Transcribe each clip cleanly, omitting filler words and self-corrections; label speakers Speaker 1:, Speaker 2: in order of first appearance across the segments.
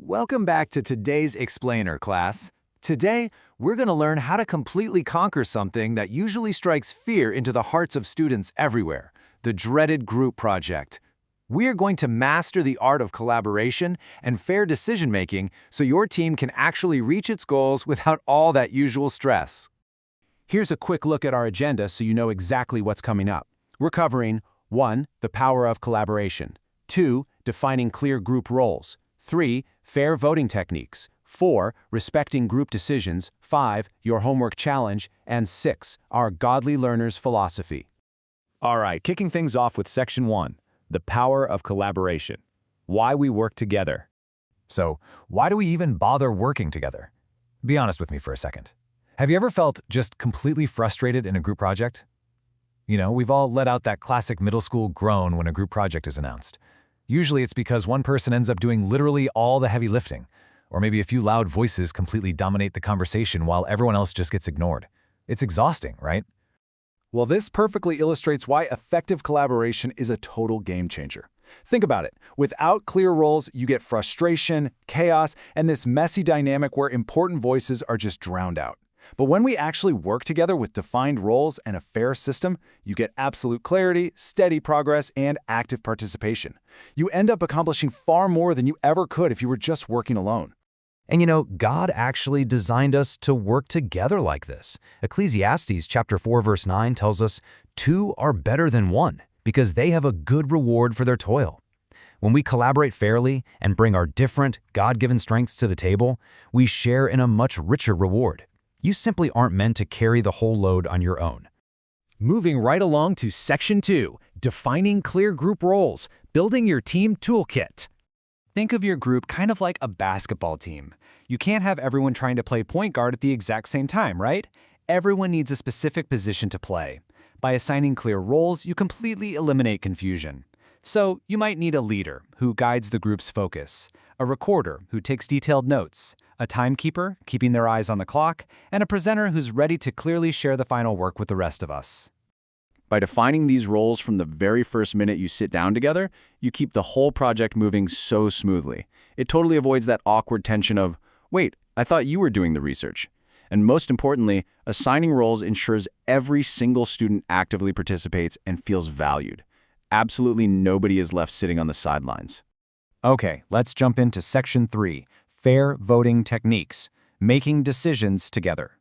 Speaker 1: Welcome back to today's Explainer class. Today, we're going to learn how to completely conquer something that usually strikes fear into the hearts of students everywhere, the dreaded group project. We are going to master the art of collaboration and fair decision-making so your team can actually reach its goals without all that usual stress. Here's a quick look at our agenda so you know exactly what's coming up. We're covering 1. The power of collaboration. 2. Defining clear group roles. 3. Fair voting techniques. 4. Respecting group decisions. 5. Your homework challenge. And 6. Our godly learner's philosophy. All right, kicking things off with Section 1. The power of collaboration. Why we work together. So, why do we even bother working together? Be honest with me for a second. Have you ever felt just completely frustrated in a group project? You know, we've all let out that classic middle school groan when a group project is announced. Usually it's because one person ends up doing literally all the heavy lifting, or maybe a few loud voices completely dominate the conversation while everyone else just gets ignored. It's exhausting, right? Well, this perfectly illustrates why effective collaboration is a total game changer. Think about it. Without clear roles, you get frustration, chaos, and this messy dynamic where important voices are just drowned out. But when we actually work together with defined roles and a fair system, you get absolute clarity, steady progress, and active participation. You end up accomplishing far more than you ever could if you were just working alone. And you know, God actually designed us to work together like this. Ecclesiastes chapter 4 verse 9 tells us, 2 are better than 1 because they have a good reward for their toil. When we collaborate fairly and bring our different, God-given strengths to the table, we share in a much richer reward. You simply aren't meant to carry the whole load on your own. Moving right along to Section 2, Defining Clear Group Roles, Building Your Team Toolkit. Think of your group kind of like a basketball team. You can't have everyone trying to play point guard at the exact same time, right? Everyone needs a specific position to play. By assigning clear roles, you completely eliminate confusion. So, you might need a leader who guides the group's focus, a recorder who takes detailed notes, a timekeeper keeping their eyes on the clock, and a presenter who's ready to clearly share the final work with the rest of us. By defining these roles from the very first minute you sit down together, you keep the whole project moving so smoothly. It totally avoids that awkward tension of, wait, I thought you were doing the research. And most importantly, assigning roles ensures every single student actively participates and feels valued. Absolutely nobody is left sitting on the sidelines. Okay, let's jump into Section 3, Fair Voting Techniques, Making Decisions Together.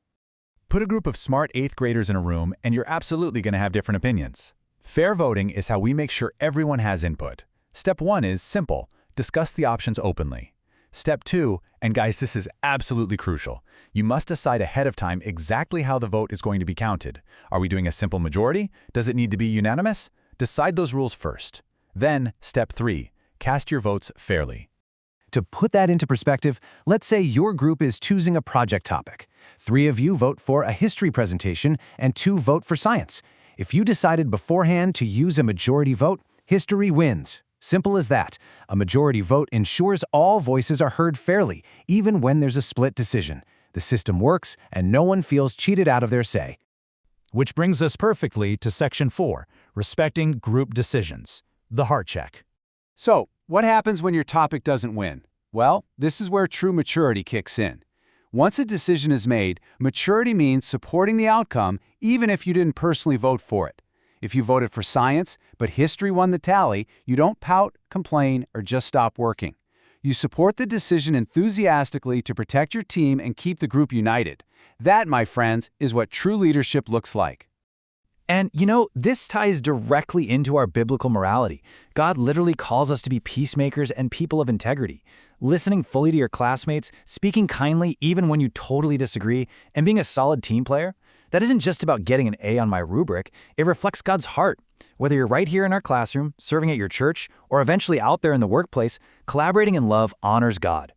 Speaker 1: Put a group of smart 8th graders in a room and you're absolutely going to have different opinions. Fair voting is how we make sure everyone has input. Step 1 is simple, discuss the options openly. Step 2, and guys, this is absolutely crucial. You must decide ahead of time exactly how the vote is going to be counted. Are we doing a simple majority? Does it need to be unanimous? Decide those rules first. Then, Step 3, cast your votes fairly. To put that into perspective, let's say your group is choosing a project topic. 3 of you vote for a history presentation and 2 vote for science. If you decided beforehand to use a majority vote, history wins. Simple as that. A majority vote ensures all voices are heard fairly, even when there's a split decision. The system works and no one feels cheated out of their say. Which brings us perfectly to Section 4, Respecting Group Decisions, the heart check. So, what happens when your topic doesn't win? Well, this is where true maturity kicks in. Once a decision is made, maturity means supporting the outcome even if you didn't personally vote for it. If you voted for science, but history won the tally, you don't pout, complain, or just stop working. You support the decision enthusiastically to protect your team and keep the group united. That, my friends, is what true leadership looks like. And, you know, this ties directly into our biblical morality. God literally calls us to be peacemakers and people of integrity. Listening fully to your classmates, speaking kindly even when you totally disagree, and being a solid team player, that isn't just about getting an A on my rubric. It reflects God's heart. Whether you're right here in our classroom, serving at your church, or eventually out there in the workplace, collaborating in love honors God.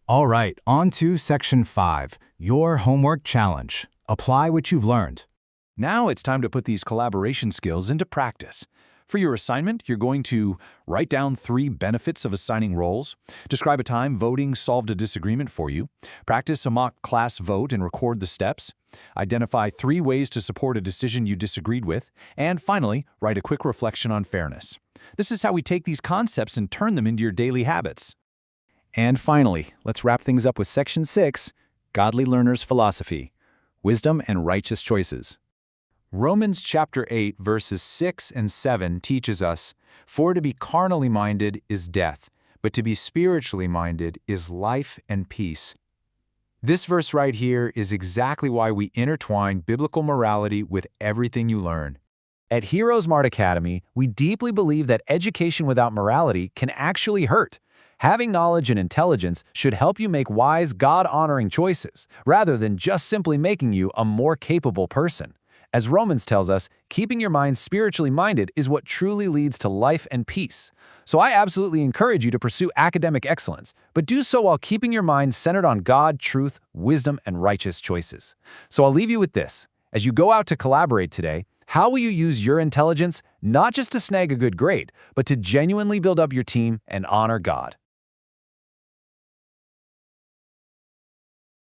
Speaker 1: All right, on to Section 5, Your Homework Challenge. Apply what you've learned. Now it's time to put these collaboration skills into practice. For your assignment, you're going to write down 3 benefits of assigning roles, describe a time voting solved a disagreement for you, practice a mock class vote and record the steps, identify 3 ways to support a decision you disagreed with, and finally, write a quick reflection on fairness. This is how we take these concepts and turn them into your daily habits. And finally, let's wrap things up with Section 6, Godly Learner's Philosophy, Wisdom and Righteous Choices. Romans chapter 8, verses 6 and 7 teaches us, "For to be carnally minded is death, but to be spiritually minded is life and peace." This verse right here is exactly why we intertwine biblical morality with everything you learn. At HeroesMart Academy, we deeply believe that education without morality can actually hurt. Having knowledge and intelligence should help you make wise, God-honoring choices, rather than just simply making you a more capable person. As Romans tells us, keeping your mind spiritually minded is what truly leads to life and peace. So I absolutely encourage you to pursue academic excellence, but do so while keeping your mind centered on God, truth, wisdom, and righteous choices. So I'll leave you with this. As you go out to collaborate today, how will you use your intelligence not just to snag a good grade, but to genuinely build up your team and honor God?